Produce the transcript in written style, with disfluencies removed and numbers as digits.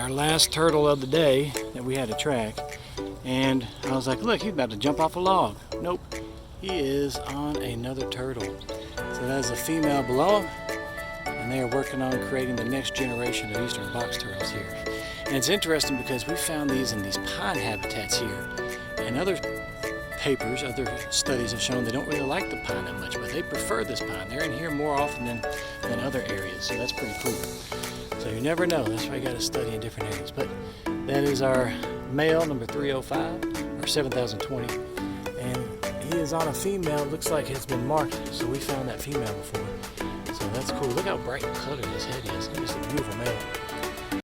our last turtle of the day that we had to track. And I was like, look, he's about to jump off a log. Nope, he is on another turtle. So that's a female below him, and they are working on creating the next generation of eastern box turtles here. And it's interesting because we found these in these pine habitats here, and other papers, other studies have shown they don't really like the pine that much, but they prefer this pine. They're in here more often than other areas, so that's pretty cool. So you never know, that's why you got to study in different areas. But that is our male, number 305, or 7020, and he is on a female. It looks like it's been marked, so we found that female before. So that's cool. Look how bright colored his head is. He's just a beautiful male.